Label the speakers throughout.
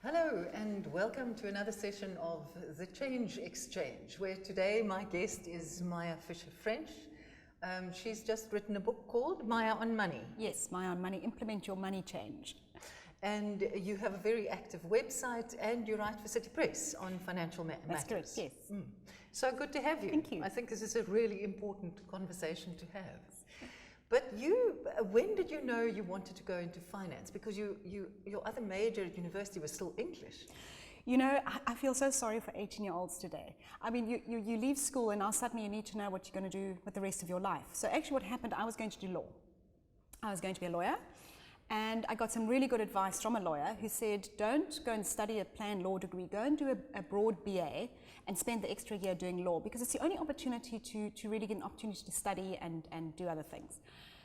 Speaker 1: Hello and welcome to another session of the Change Exchange, where today my guest is Maya Fisher-French. She's just written a book called Maya on Money.
Speaker 2: Yes, Maya on Money, Implement Your Money Change.
Speaker 1: And you have a very active website and you write for City Press on financial matters.
Speaker 2: That's correct, yes.
Speaker 1: So good to have you.
Speaker 2: Thank you.
Speaker 1: I think this is a really important conversation to have. But when did you know you wanted to go into finance? Because your other major at university was still English.
Speaker 2: You know, I feel so sorry for 18-year-olds today. I mean, you leave school and now suddenly you need to know what you're going to do with the rest of your life. So actually what happened, I was going to do law. I was going to be a lawyer. And I got some really good advice from a lawyer who said, don't go and study a plain law degree, go and do a broad BA and spend the extra year doing law, because it's the only opportunity to really get an opportunity to study and do other things.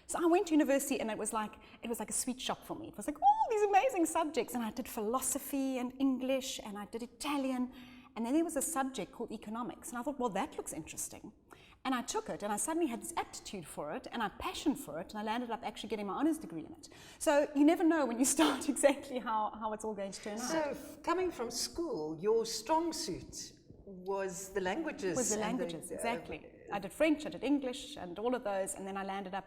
Speaker 2: So I went to university and it was like a sweet shop for me. It was like, oh, these amazing subjects. And I did philosophy and English and I did Italian. And then there was a subject called economics. And I thought, well, that looks interesting. And I took it and I suddenly had this aptitude for it and a passion for it, and I landed up actually getting my honours degree in it. So you never know when you start exactly how it's all going to turn out.
Speaker 1: So coming from school, your strong suit was the languages.
Speaker 2: Exactly. I did French, I did English and all of those, and then I landed up,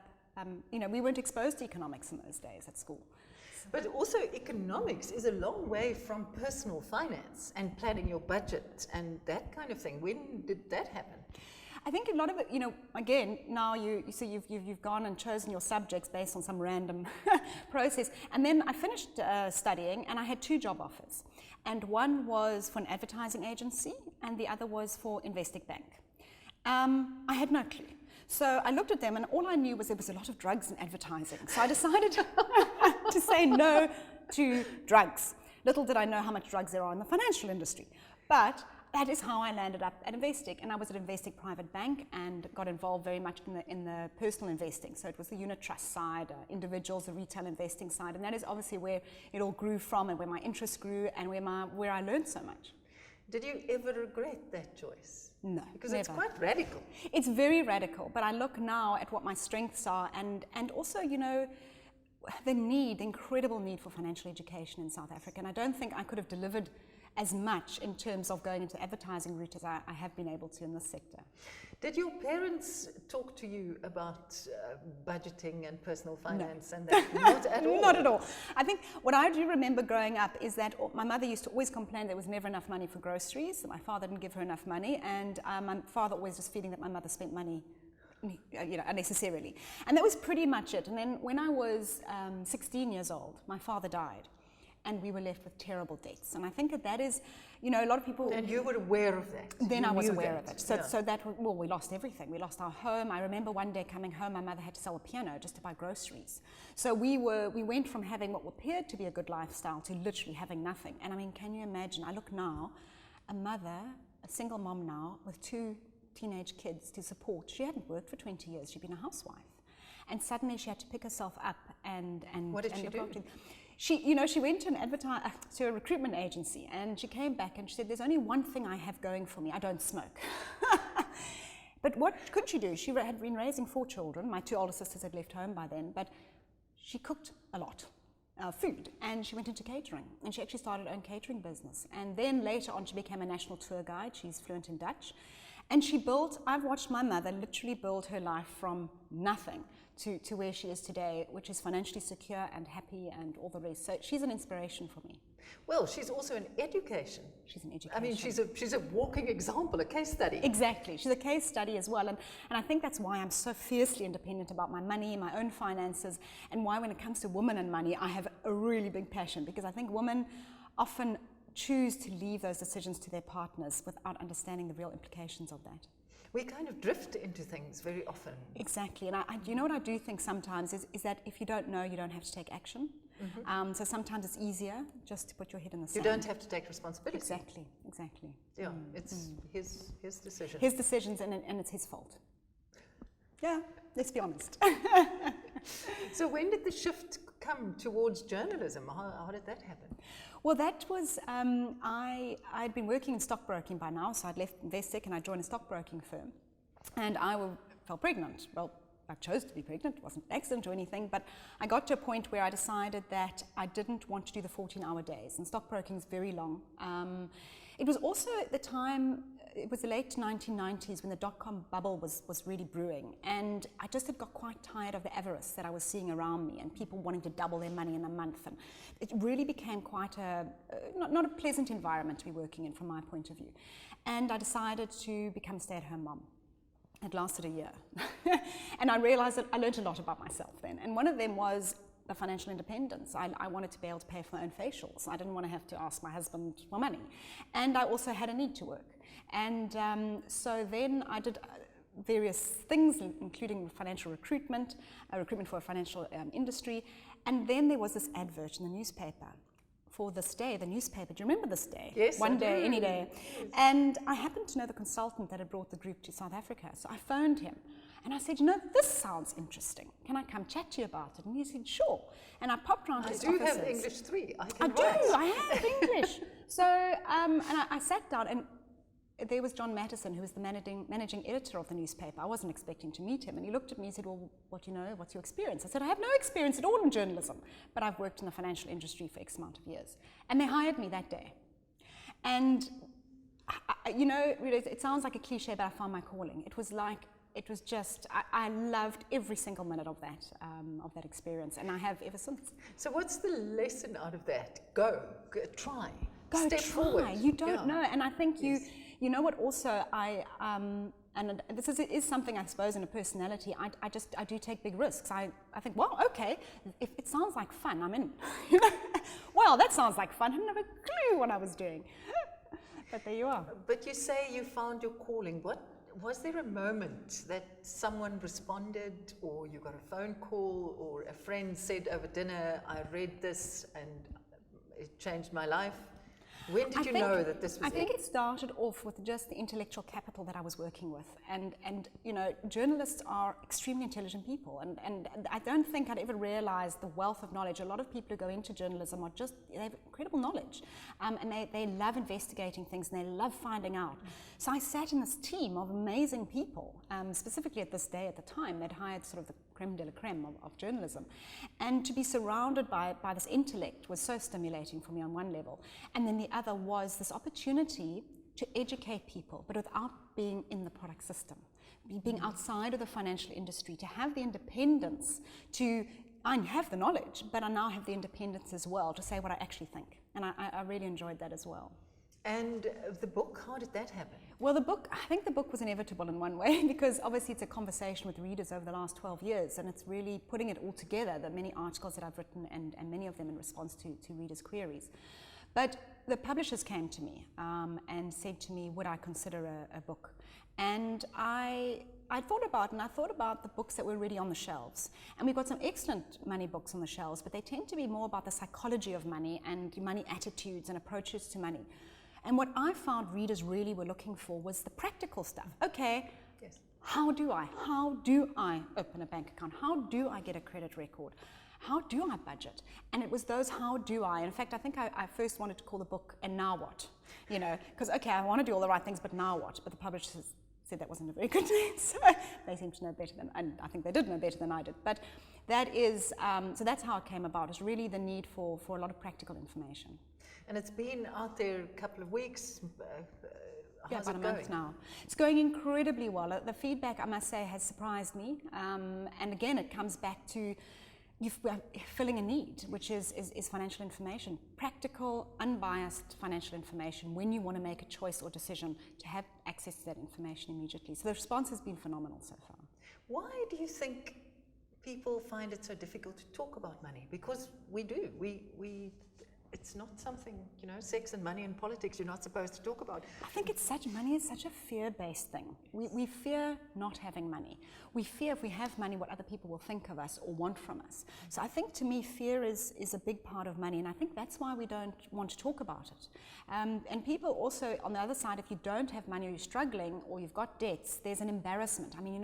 Speaker 2: we weren't exposed to economics in those days at school.
Speaker 1: But also economics is a long way from personal finance and planning your budget and that kind of thing. When did that happen?
Speaker 2: I think a lot of it, again, now you see you've gone and chosen your subjects based on some random process. And then I finished studying and I had two job offers. And one was for an advertising agency and the other was for Investec Bank. I had no clue. So I looked at them and all I knew was there was a lot of drugs in advertising. So I decided to say no to drugs. Little did I know how much drugs there are in the financial industry. But that is how I landed up at Investec, and I was at Investec Private Bank and got involved very much in the personal investing. So it was the unit trust side, individuals, the retail investing side, and that is obviously where it all grew from and where my interest grew and where I learned so much.
Speaker 1: Did you ever regret that choice?
Speaker 2: No,
Speaker 1: because
Speaker 2: never.
Speaker 1: It's quite radical.
Speaker 2: It's very radical, but I look now at what my strengths are and also, the incredible need for financial education in South Africa, and I don't think I could have delivered as much in terms of going into the advertising route as I have been able to in this sector.
Speaker 1: Did your parents talk to you about budgeting and personal finance?
Speaker 2: No.
Speaker 1: And that? Not at all?
Speaker 2: Not at all. I think what I do remember growing up is that my mother used to always complain there was never enough money for groceries, that my father didn't give her enough money, and my father always was feeling that my mother spent money unnecessarily. And that was pretty much it. And then when I was 16 years old, my father died. And we were left with terrible debts. And I think that is, a lot of people...
Speaker 1: And you were aware of that?
Speaker 2: Then I was aware of it. So we lost everything. We lost our home. I remember one day coming home, my mother had to sell a piano just to buy groceries. So we went from having what appeared to be a good lifestyle to literally having nothing. And I mean, can you imagine? I look now, a mother, a single mom now, with two teenage kids to support. She hadn't worked for 20 years. She'd been a housewife. And suddenly she had to pick herself up and
Speaker 1: what did she do?
Speaker 2: She went to a recruitment agency and she came back and she said, there's only one thing I have going for me, I don't smoke. But what could she do? She had been raising 4 children. My 2 older sisters had left home by then, but she cooked a lot of food and she went into catering and she actually started her own catering business. And then later on she became a national tour guide. She's fluent in Dutch. And I've watched my mother literally build her life from nothing to where she is today, which is financially secure and happy and all the rest. So she's an inspiration for me.
Speaker 1: Well, she's also an education.
Speaker 2: She's an education.
Speaker 1: I mean, she's a walking example, a case study.
Speaker 2: Exactly. She's a case study as well. And I think that's why I'm so fiercely independent about my money, my own finances, and why when it comes to women and money, I have a really big passion, because I think women often choose to leave those decisions to their partners without understanding the real implications of that.
Speaker 1: We kind of drift into things very often.
Speaker 2: Exactly, and you know what I do think sometimes is that if you don't know, you don't have to take action. Mm-hmm. So sometimes it's easier just to put your head in the sand.
Speaker 1: You don't have to take responsibility.
Speaker 2: Exactly.
Speaker 1: Yeah, it's his decision.
Speaker 2: His decisions, and it's his fault. Yeah, let's be honest.
Speaker 1: So when did the shift come towards journalism? How did that happen?
Speaker 2: Well, that was, I'd been working in stockbroking by now, so I'd left Investec and I joined a stockbroking firm. And I fell pregnant. Well, I chose to be pregnant, it wasn't an accident or anything, but I got to a point where I decided that I didn't want to do the 14-hour days, and stockbroking is very long. It was also at the time, it was the late 1990s when the dot-com bubble was really brewing, and I just had got quite tired of the avarice that I was seeing around me and people wanting to double their money in a month, and it really became quite not a pleasant environment to be working in from my point of view. And I decided to become a stay-at-home mom. It lasted a year. And I realized that I learned a lot about myself then. And one of them was the financial independence. I wanted to be able to pay for my own facials. I didn't want to have to ask my husband for money. And I also had a need to work. And so then I did various things, including financial recruitment for a financial industry. And then there was this advert in the newspaper. For This Day, the newspaper. Do you remember This Day?
Speaker 1: Yes.
Speaker 2: One day, any day. Yes. And I happened to know the consultant that had brought the group to South Africa. So I phoned him and I said, this sounds interesting. Can I come chat to you about it? And he said, sure. And I popped round to his offices.
Speaker 1: I do have English 3.
Speaker 2: I have English. So, and I sat down, and there was John Mattison, who was the managing editor of the newspaper. I wasn't expecting to meet him, and he looked at me and said, well, what do you know? What's your experience? I said, I have no experience at all in journalism, but I've worked in the financial industry for X amount of years. And they hired me that day. And, it sounds like a cliche, but I found my calling. It was just, I loved every single minute of that experience, and I have ever since.
Speaker 1: So what's the lesson out of that? Go try.
Speaker 2: Go
Speaker 1: Step
Speaker 2: try.
Speaker 1: Forward.
Speaker 2: You don't know. And I think you know what also and this is something I suppose in a personality, I do take big risks. I think, well, okay, if it sounds like fun, I'm in. Well, that sounds like fun. I didn't have a clue what I was doing. But there you are.
Speaker 1: But you say you found your calling. Was there a moment that someone responded, or you got a phone call, or a friend said over dinner, I read this and it changed my life? When did you know that this was
Speaker 2: I think it started off with just the intellectual capital that I was working with. And journalists are extremely intelligent people. And I don't think I'd ever realized the wealth of knowledge. A lot of people who go into journalism they have incredible knowledge. And they love investigating things, and they love finding out. So I sat in this team of amazing people, specifically at This Day at the time. They'd hired sort of the creme de la creme of journalism. And to be surrounded by this intellect was so stimulating for me on one level. And then the other was this opportunity to educate people, but without being in the product system, being outside of the financial industry, to have the independence I have the knowledge, but I now have the independence as well to say what I actually think. And I really enjoyed that as well.
Speaker 1: And the book, how did that happen?
Speaker 2: Well, I think the book was inevitable in one way, because obviously it's a conversation with readers over the last 12 years, and it's really putting it all together, the many articles that I've written, and many of them in response to readers' queries. But the publishers came to me and said to me, would I consider a book? And I thought about the books that were already on the shelves. And we've got some excellent money books on the shelves, but they tend to be more about the psychology of money and money attitudes and approaches to money. And what I found readers really were looking for was the practical stuff. Okay,
Speaker 1: yes.
Speaker 2: How do I open a bank account? How do I get a credit record? How do I budget? And it was those how do I. In fact, I think I first wanted to call the book And Now What? Because, okay, I want to do all the right things, but now what? But the publishers said that wasn't a very good name, so they seem to know better than, and I think they did know better than I did. But that is, so that's how it came about. It's really the need for a lot of practical information.
Speaker 1: And it's been out there a couple of weeks. How's
Speaker 2: about
Speaker 1: it
Speaker 2: a month now. It's going incredibly well. The feedback, I must say, has surprised me. And again, it comes back to filling a need, which is financial information. Practical, unbiased financial information when you want to make a choice or decision, to have access to that information immediately. So the response has been phenomenal so far.
Speaker 1: Why do you think people find it so difficult to talk about money? Because we do. It's not something, sex and money and politics you're not supposed to talk about.
Speaker 2: I think money is such a fear-based thing. We fear not having money. We fear if we have money what other people will think of us or want from us. So I think, to me, fear is a big part of money, and I think that's why we don't want to talk about it. And people also, on the other side, if you don't have money or you're struggling or you've got debts, there's an embarrassment. I mean,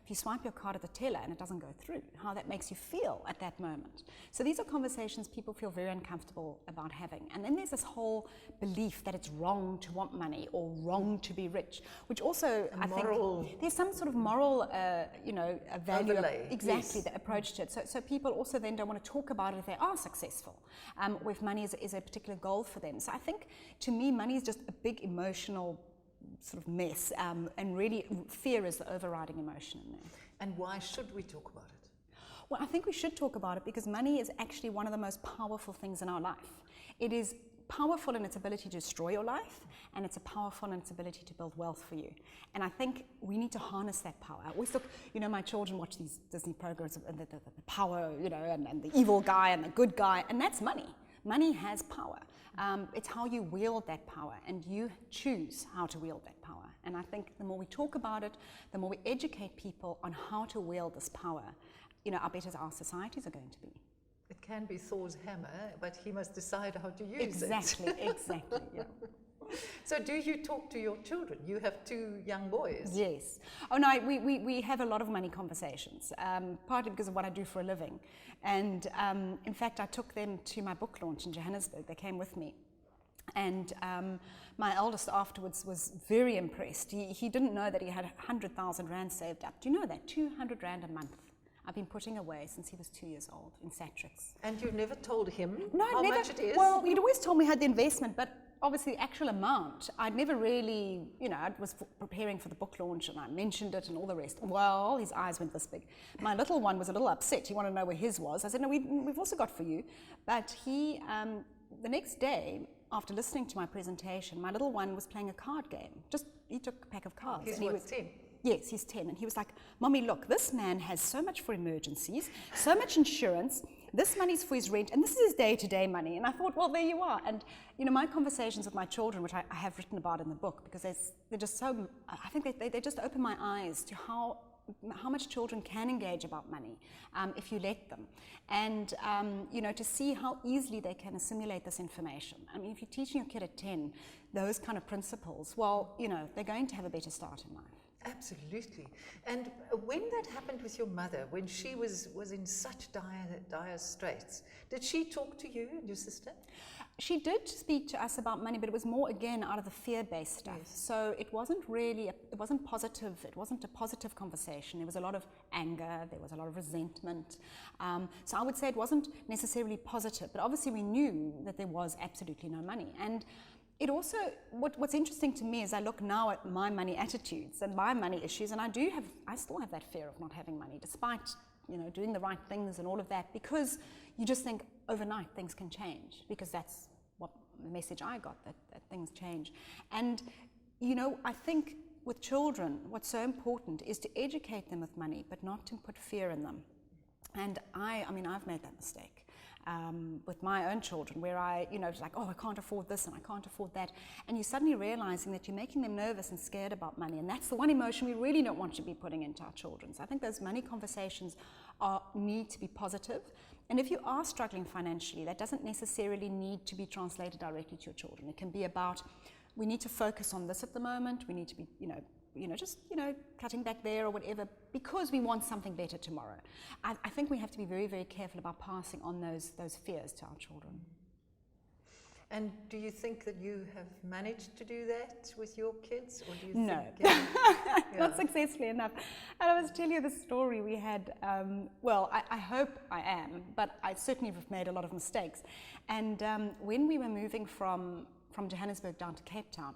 Speaker 2: if you swipe your card at the teller and it doesn't go through, how that makes you feel at that moment. So these are conversations people feel very uncomfortable about having. And then there's this whole belief that it's wrong to want money or wrong to be rich, which also, I think, there's some sort of moral, a value,
Speaker 1: overlay,
Speaker 2: exactly,
Speaker 1: yes,
Speaker 2: that approach to it. So people also then don't want to talk about it if they are successful, or if money is a particular goal for them. So I think, to me, money is just a big emotional sort of mess, and really fear is the overriding emotion in there.
Speaker 1: And why should we talk about it?
Speaker 2: Well, I think we should talk about it because money is actually one of the most powerful things in our life. It is powerful in its ability to destroy your life, and it's powerful in its ability to build wealth for you. And I think we need to harness that power. I always look, my children watch these Disney programs, and the power, and the evil guy and the good guy, and that's money. Money has power. It's how you wield that power, and you choose how to wield that power. And I think the more we talk about it, the more we educate people on how to wield this power, our better our societies are going to be.
Speaker 1: It can be Thor's hammer, but he must decide how to use
Speaker 2: exactly,
Speaker 1: it.
Speaker 2: Exactly, yeah.
Speaker 1: So do you talk to your children? You have 2 young boys.
Speaker 2: Yes. Oh no, we have a lot of money conversations, partly because of what I do for a living. And in fact, I took them to my book launch in Johannesburg. They came with me. And my eldest afterwards was very impressed. He didn't know that he had 100,000 rand saved up. Do you know that? 200 rand a month. I've been putting away since he was 2 years old in Satrix.
Speaker 1: And you've never told him
Speaker 2: how
Speaker 1: much it is?
Speaker 2: Well, he'd always told me I had the investment, but obviously the actual amount, I'd never really, I was preparing for the book launch and I mentioned it and all the rest. Well, his eyes went this big. My little one was a little upset. He wanted to know where his was. I said, no, we've also got for you. But he, the next day, after listening to my presentation, my little one was playing a card game. He took a pack of cards.
Speaker 1: He's
Speaker 2: and he was
Speaker 1: 10?
Speaker 2: Yes, he's 10. And he was like, Mommy, look, this man has so much for emergencies, so much insurance, this money's for his rent, and this is his day-to-day money. And I thought, well, there you are. And, my conversations with my children, which I have written about in the book, because they're just so, I think they just open my eyes to how much children can engage about money if you let them. And, to see how easily they can assimilate this information. I mean, if you're teaching your kid at 10 those kind of principles, well, they're going to have a better start in life.
Speaker 1: Absolutely. And when that happened with your mother, when she was in such dire straits, did she talk to you and your sister?
Speaker 2: She did speak to us about money, but it was more, again, out of the fear-based stuff. Yes. So it wasn't really, it wasn't positive. It wasn't a positive conversation. There was a lot of anger. There was a lot of resentment. So I would say it wasn't necessarily positive, but obviously we knew that there was absolutely no money. And it also, what's interesting to me is I look now at my money attitudes and my money issues, and I still have that fear of not having money, despite, doing the right things and all of that, because you just think overnight things can change, because that's what the message I got, that things change. And, I think with children, what's so important is to educate them with money, but not to put fear in them. And I've made that mistake. With my own children, where it's like, oh, I can't afford this and I can't afford that. And you're suddenly realizing that you're making them nervous and scared about money. And that's the one emotion we really don't want to be putting into our children. So I think those money conversations need to be positive. And if you are struggling financially, that doesn't necessarily need to be translated directly to your children. It can be about, we need to focus on this at the moment. We need to be, just cutting back there or whatever, because we want something better tomorrow. I think we have to be very, very careful about passing on those fears to our children.
Speaker 1: And do you think that you have managed to do that with your kids, or do you
Speaker 2: no,
Speaker 1: think,
Speaker 2: not successfully enough? And I was telling you the story we had. I hope I am, but I certainly have made a lot of mistakes. And when we were moving from Johannesburg down to Cape Town,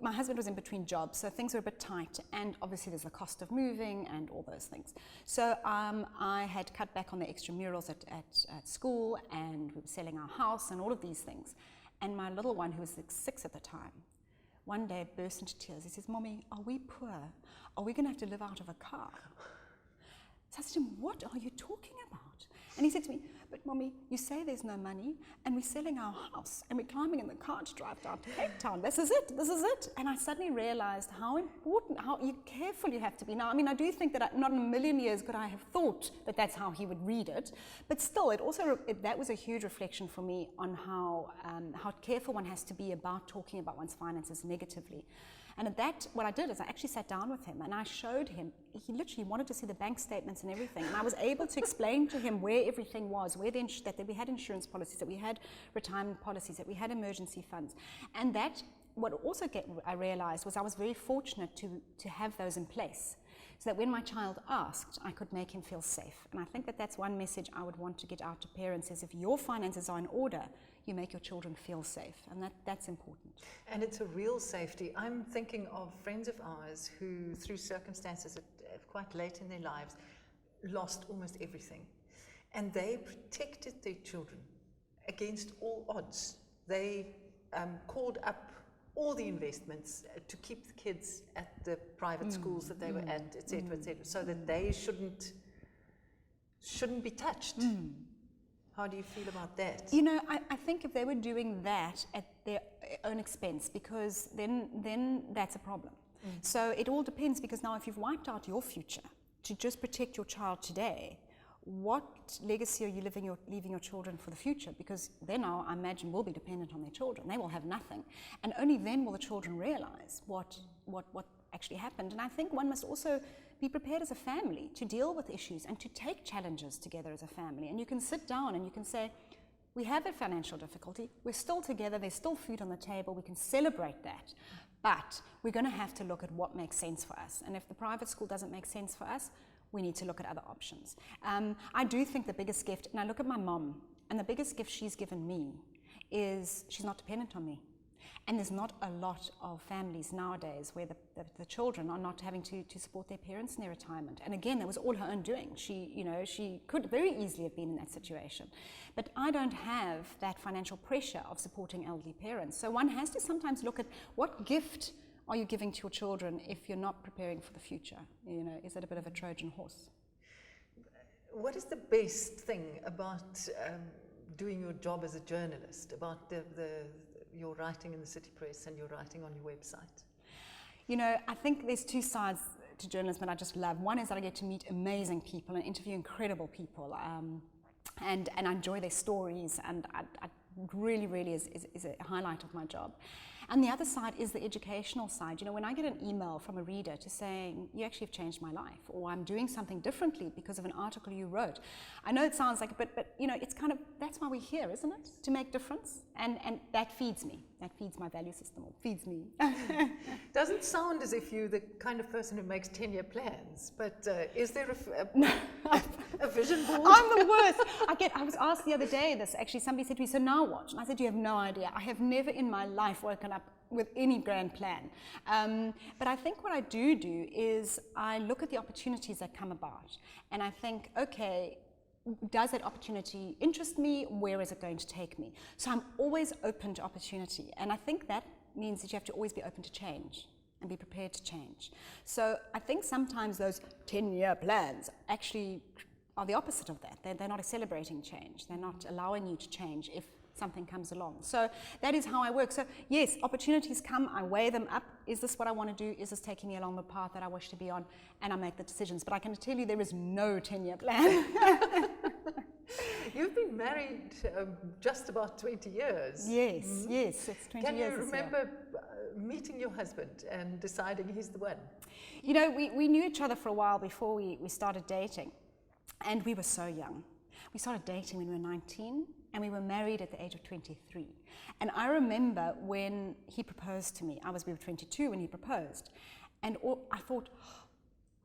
Speaker 2: my husband was in between jobs, so things were a bit tight, and obviously there's the cost of moving and all those things. So I had cut back on the extramurals at school, and we were selling our house and all of these things. And my little one, who was 6 at the time, one day burst into tears. He says, Mommy, are we poor? Are we going to have to live out of a car? So I said to him, what are you talking about? And he said to me, but Mommy, you say there's no money, and we're selling our house, and we're climbing in the car to drive down to Cape Town. This is it. And I suddenly realized how important, how careful you have to be. Now, I do think that not in a million years could I have thought that that's how he would read it, but still, that was a huge reflection for me on how careful one has to be about talking about one's finances negatively. And at that, what I did is I actually sat down with him and I showed him, he literally wanted to see the bank statements and everything. And I was able to explain to him where everything was, that we had insurance policies, that we had retirement policies, that we had emergency funds. And that, I realized was I was very fortunate to have those in place, so that when my child asked, I could make him feel safe. And I think that that's one message I would want to get out to parents, is if your finances are in order, you make your children feel safe, and that's important.
Speaker 1: And it's a real safety. I'm thinking of friends of ours who, through circumstances quite late in their lives, lost almost everything. And they protected their children against all odds. They called up all the investments to keep the kids at the private schools that they were at, etc., so that they shouldn't be touched. How do you feel about that?
Speaker 2: You know, I think if they were doing that at their own expense, because then that's a problem. So it all depends, because now if you've wiped out your future to just protect your child today, what legacy are you leaving your children for the future? Because they now, I imagine, will be dependent on their children. They will have nothing. And only then will the children realize what actually happened. And I think one must also be prepared as a family to deal with issues and to take challenges together as a family. And you can sit down and you can say, we have a financial difficulty, we're still together, there's still food on the table, we can celebrate that. But we're going to have to look at what makes sense for us. And if the private school doesn't make sense for us, we need to look at other options. I do think the biggest gift, and I look at my mom, and the biggest gift she's given me is she's not dependent on me. And there's not a lot of families nowadays where the children are not having to support their parents in their retirement. And again, that was all her own doing. She could very easily have been in that situation. But I don't have that financial pressure of supporting elderly parents. So one has to sometimes look at what gift are you giving to your children if you're not preparing for the future? Is that a bit of a Trojan horse?
Speaker 1: What is the best thing about doing your job as a journalist, about your writing in the City Press and your writing on your website?
Speaker 2: I think there's two sides to journalism that I just love. One is that I get to meet amazing people and interview incredible people, and I enjoy their stories, and I really, really is a highlight of my job. And the other side is the educational side. When I get an email from a reader to saying, you actually have changed my life, or I'm doing something differently because of an article you wrote. I know it sounds like, but it's kind of, that's why we're here, isn't it? To make difference. And that feeds me. That feeds my value system, or feeds me.
Speaker 1: Doesn't sound as if you're the kind of person who makes 10-year plans, but is there a vision board?
Speaker 2: I'm the worst. I was asked the other day this, actually, somebody said to me, so now what? And I said, you have no idea. I have never in my life woken up with any grand plan. But I think what I do is I look at the opportunities that come about, and I think, okay, does that opportunity interest me? Where is it going to take me? So I'm always open to opportunity, and I think that means that you have to always be open to change and be prepared to change. So I think sometimes those 10-year plans actually are the opposite of that. They're not celebrating change. They're not allowing you to change if something comes along. So that is how I work. So yes, opportunities come, I weigh them up. Is this what I want to do? Is this taking me along the path that I wish to be on? And I make the decisions. But I can tell you there is no 10-year plan.
Speaker 1: You've been married just about 20 years.
Speaker 2: Yes, yes, it's 20
Speaker 1: Can
Speaker 2: years.
Speaker 1: Can you remember meeting your husband and deciding he's the one?
Speaker 2: We knew each other for a while before we started dating. And we were so young. We started dating when we were 19. And we were married at the age of 23. And I remember when he proposed to me, we were 22 when he proposed. And I thought,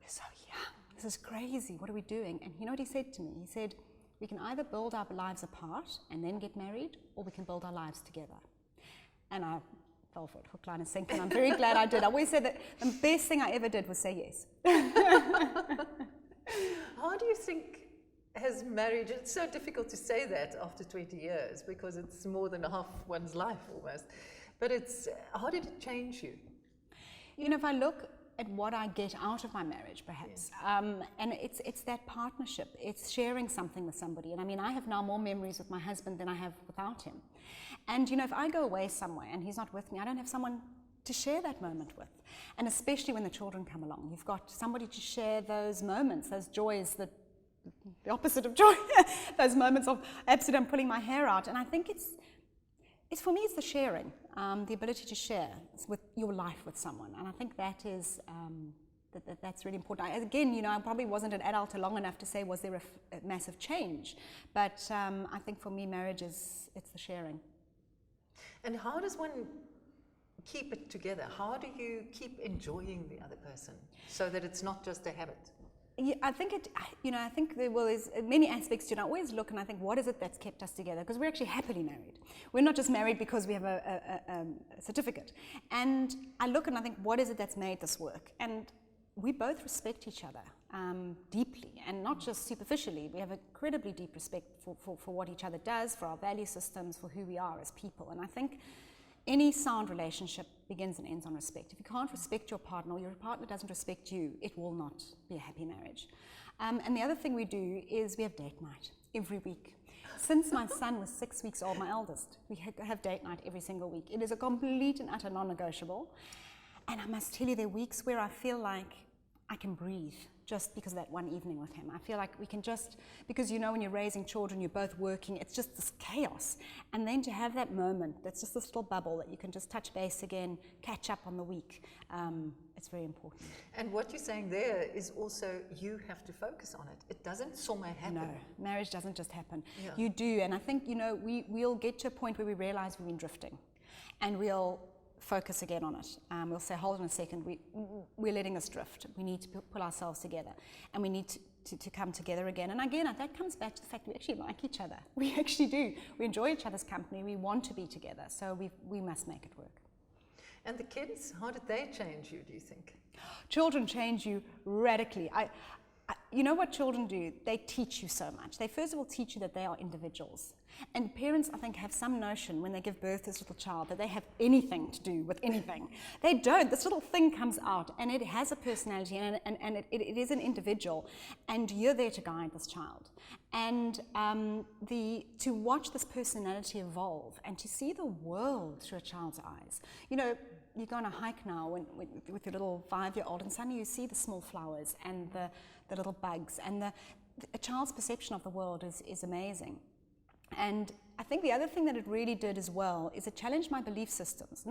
Speaker 2: we're so young, this is crazy, what are we doing? And you know what he said to me? He said, we can either build our lives apart and then get married, or we can build our lives together. And I fell for it, hook, line and sinker, and I'm very glad I did. I always said that the best thing I ever did was say yes.
Speaker 1: How do you think has marriage, it's so difficult to say that after 20 years because it's more than half one's life almost, but how did it change you?
Speaker 2: If I look at what I get out of my marriage, perhaps, and it's that partnership, it's sharing something with somebody. And I have now more memories with my husband than I have without him. And if I go away somewhere and he's not with me, I don't have someone to share that moment with. And especially when the children come along, you've got somebody to share those moments, those joys, the opposite of joy, those moments of absolute I'm pulling my hair out. And I think it's for me, it's the sharing. the ability to share with your life with someone. And I think that is, that's really important. Again, you know, I probably wasn't an adult long enough to say, was there a massive change? But I think for me, marriage it's the sharing.
Speaker 1: And how does one keep it together? How do you keep enjoying the other person so that it's not just a habit?
Speaker 2: Yeah, I think I think there's many aspects to it. I always look and I think, what is it that's kept us together? Because we're actually happily married. We're not just married because we have a certificate. And I look and I think, what is it that's made this work? And we both respect each other deeply, and not just superficially. We have incredibly deep respect for what each other does, for our value systems, for who we are as people. And I think any sound relationship begins and ends on respect. If you can't respect your partner, or your partner doesn't respect you, it will not be a happy marriage. And the other thing we do is we have date night every week. Since my son was 6 weeks old, my eldest, we have date night every single week. It is a complete and utter non-negotiable. And I must tell you, there are weeks where I feel like I can breathe just because of that one evening with him. I feel like we can just, because you know when you're raising children, you're both working, it's just this chaos. And then to have that moment, that's just this little bubble that you can just touch base again, catch up on the week, it's very important.
Speaker 1: And what you're saying there is also you have to focus on it. It doesn't somewhere happen.
Speaker 2: No, marriage doesn't just happen.
Speaker 1: Yeah.
Speaker 2: You do, and I think, you know, we'll get to a point where we realize we've been drifting, and we'll focus again on it. We'll say, hold on a second, we're letting us drift. We need to pull ourselves together, and we need to come together again. And again, that comes back to the fact we actually like each other. We actually do. We enjoy each other's company. We want to be together. So we must make it work.
Speaker 1: And the kids, how did they change you, do you think?
Speaker 2: Children change you radically. You know what children do? They teach you so much. They first of all teach you that they are individuals. And parents, I think, have some notion when they give birth to this little child that they have anything to do with anything. They don't. This little thing comes out and it has a personality, and it is an individual, and you're there to guide this child. And to watch this personality evolve and to see the world through a child's eyes. You know, you go on a hike now with your little 5-year-old, and suddenly you see the small flowers and the little bugs, and a child's perception of the world is amazing. And I think the other thing that it really did as well is it challenged my belief systems,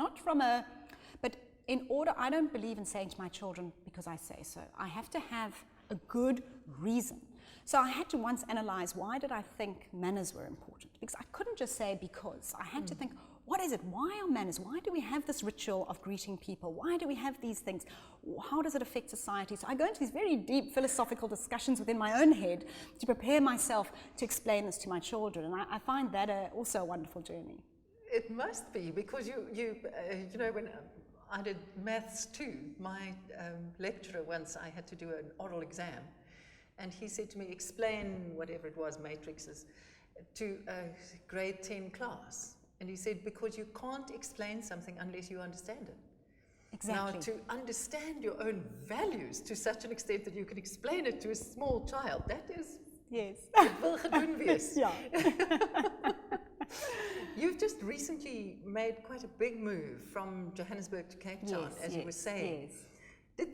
Speaker 2: but in order, I don't believe in saying to my children because I say so. I have to have a good reason. So I had to once analyze, why did I think manners were important? Because I couldn't just say because. I had to think, what is it? Why are manners? Why do we have this ritual of greeting people? Why do we have these things? How does it affect society? So I go into these very deep philosophical discussions within my own head to prepare myself to explain this to my children. And I find that also a wonderful journey.
Speaker 1: It must be, because you know, when I did maths too, my lecturer once, I had to do an oral exam, and he said to me, explain whatever it was, matrices, to a grade 10 class. And he said, because you can't explain something unless you understand it.
Speaker 2: Exactly.
Speaker 1: Now, to understand your own values to such an extent that you can explain it to a small child, that is...
Speaker 2: Yes.
Speaker 1: Het wil gedoen wees.
Speaker 2: Yeah.
Speaker 1: You've just recently made quite a big move from Johannesburg to Cape Town, as you were saying.
Speaker 2: Yes.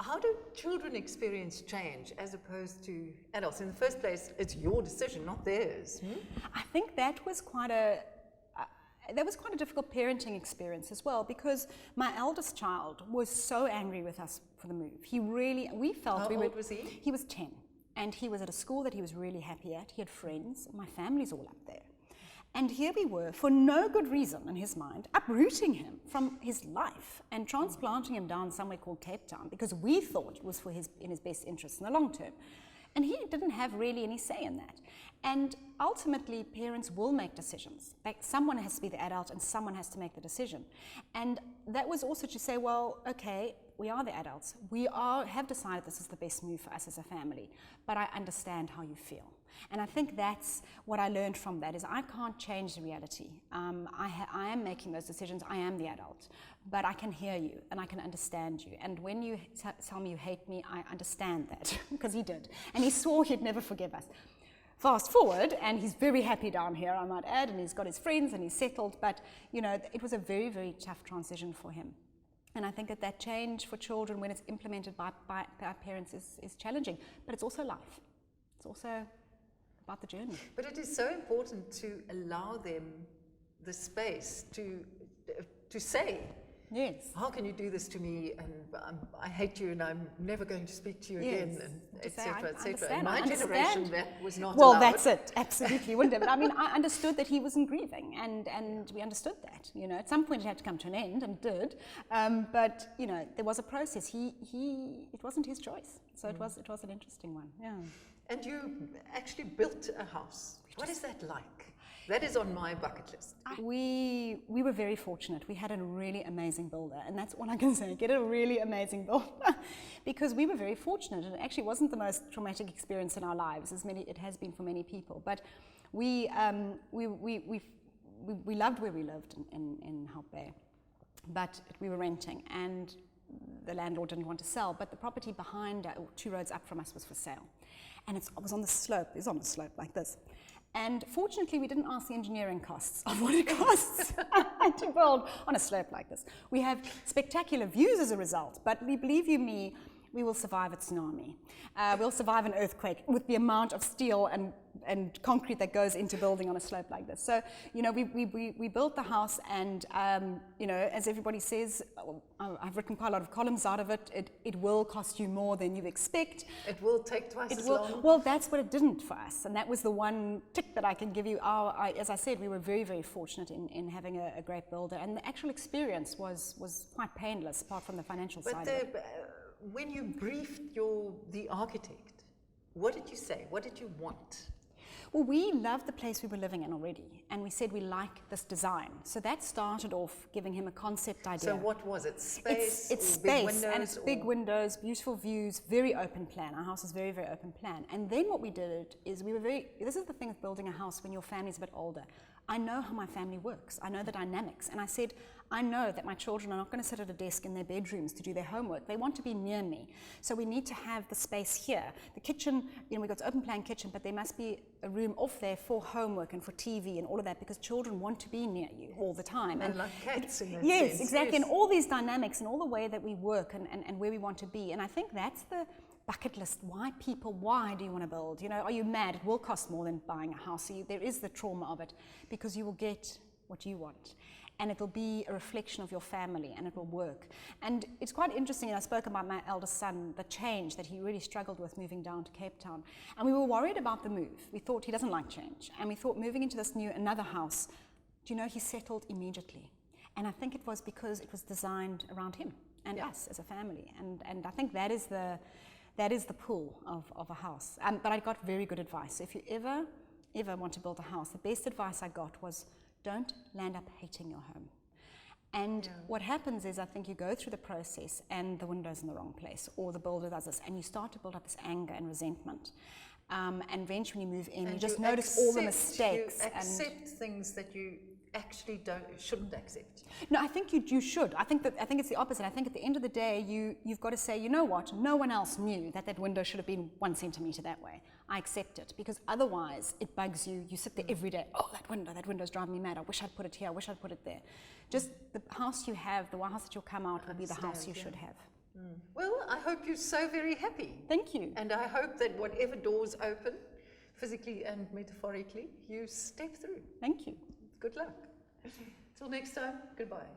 Speaker 1: How do children experience change as opposed to adults? In the first place, it's your decision, not theirs.
Speaker 2: I think that was quite a difficult parenting experience as well, because my eldest child was so angry with us for the move. We felt
Speaker 1: How
Speaker 2: we
Speaker 1: old was he?
Speaker 2: He was 10, and he was at a school that he was really happy at. He had friends. My family's all up there. And here we were, for no good reason in his mind, uprooting him from his life and transplanting him down somewhere called Cape Town, because we thought it was in his best interest in the long term. And he didn't have really any say in that. And ultimately, parents will make decisions. Like, someone has to be the adult and someone has to make the decision. And that was also to say, well, okay, we are the adults. We have decided this is the best move for us as a family, but I understand how you feel. And I think that's what I learned from that, is I can't change the reality. I am making those decisions. I am the adult. But I can hear you and I can understand you. And when you tell me you hate me, I understand that, because he did. And he swore he'd never forgive us. Fast forward, and he's very happy down here, I might add, and he's got his friends and he's settled. But, you know, it was a very, very tough transition for him. And I think that change for children, when it's implemented by parents, is challenging. But it's also life. It's also about the journey.
Speaker 1: But it is so important to allow them the space to say,
Speaker 2: Yes.
Speaker 1: how can you do this to me, and I hate you, and I'm never going to speak to you again,
Speaker 2: Yes.
Speaker 1: and
Speaker 2: To say,
Speaker 1: etc.
Speaker 2: I
Speaker 1: etc.
Speaker 2: understand,
Speaker 1: In my
Speaker 2: I
Speaker 1: generation,
Speaker 2: understand.
Speaker 1: that was not
Speaker 2: Well,
Speaker 1: allowed.
Speaker 2: that's it. Absolutely wouldn't have. But I mean, I understood that he wasn't grieving, and we understood that. You know, at some point it had to come to an end, and it did. But you know, there was a process. It wasn't his choice, so it was an interesting one. Yeah.
Speaker 1: And you actually built a house. What is that like? That is on my bucket list.
Speaker 2: We were very fortunate. We had a really amazing builder, and that's all I can say. Get a really amazing builder, because we were very fortunate. And it actually wasn't the most traumatic experience in our lives, it has been for many people. But we loved where we lived in Hope Bay, but we were renting, and the landlord didn't want to sell. But the property behind, 2 roads up from us, was for sale, and it was on the slope. It's on a slope like this. And fortunately, we didn't ask the engineering costs of what it costs to build on a slope like this. We have spectacular views as a result, but believe you me, we will survive a tsunami. We'll survive an earthquake with the amount of steel and concrete that goes into building on a slope like this. So, you know, we built the house, and, you know, as everybody says, I've written quite a lot of columns out of it. It will cost you more than you expect.
Speaker 1: It will take twice as long.
Speaker 2: Well, that's what it didn't for us, and that was the one tick that I can give you. As I said, we were very, very fortunate in having a great builder, and the actual experience was quite painless, apart from the financial side of it.
Speaker 1: When you briefed the architect, what did you say? What did you want?
Speaker 2: Well, we loved the place we were living in already, and we said we like this design. So that started off giving him a concept idea.
Speaker 1: So what was it? Space?
Speaker 2: It's
Speaker 1: or big
Speaker 2: space,
Speaker 1: windows,
Speaker 2: and it's big windows, beautiful views, very open plan. Our house is very, very open plan. And then what we did is this is the thing with building a house when your family's a bit older. I know how my family works. I know the dynamics. And I said, I know that my children are not going to sit at a desk in their bedrooms to do their homework. They want to be near me. So we need to have the space here. The kitchen, you know, we've got the open plan kitchen, but there must be a room off there for homework and for TV and all of that, because children want to be near you all the time.
Speaker 1: And like cats in that
Speaker 2: yes,
Speaker 1: sense.
Speaker 2: exactly.
Speaker 1: Yes.
Speaker 2: And all these dynamics and all the way that we work and where we want to be. And I think that's the bucket list. Why do you want to build? You know, are you mad? It will cost more than buying a house. So there is the trauma of it, because you will get what you want, and it'll be a reflection of your family, and it will work. And it's quite interesting, and I spoke about my eldest son, the change that he really struggled with moving down to Cape Town, and we were worried about the move. We thought he doesn't like change, and we thought moving into another house, do you know, he settled immediately. And I think it was because it was designed around him and us as a family, and I think that is the pull of a house. But I got very good advice. If you ever want to build a house, the best advice I got was, don't land up hating your home. And what happens is, I think you go through the process and the window's in the wrong place, or the builder does this, and you start to build up this anger and resentment. And eventually when you move in,
Speaker 1: And
Speaker 2: you just notice all the mistakes.
Speaker 1: You accept things that you actually shouldn't accept.
Speaker 2: No, I think you should. I think it's the opposite. I think at the end of the day, you've got to say, you know what? No one else knew that window should have been 1 centimeter that way. I accept it, because otherwise it bugs you. You sit there every day. Oh, that window's driving me mad. I wish I'd put it here. I wish I'd put it there. Just the house you have, the house that you'll come out, will be the house you should have.
Speaker 1: Well, I hope you're so very happy.
Speaker 2: Thank you.
Speaker 1: And I hope that whatever doors open, physically and metaphorically, you step through.
Speaker 2: Thank you.
Speaker 1: Good luck. Till next time, goodbye.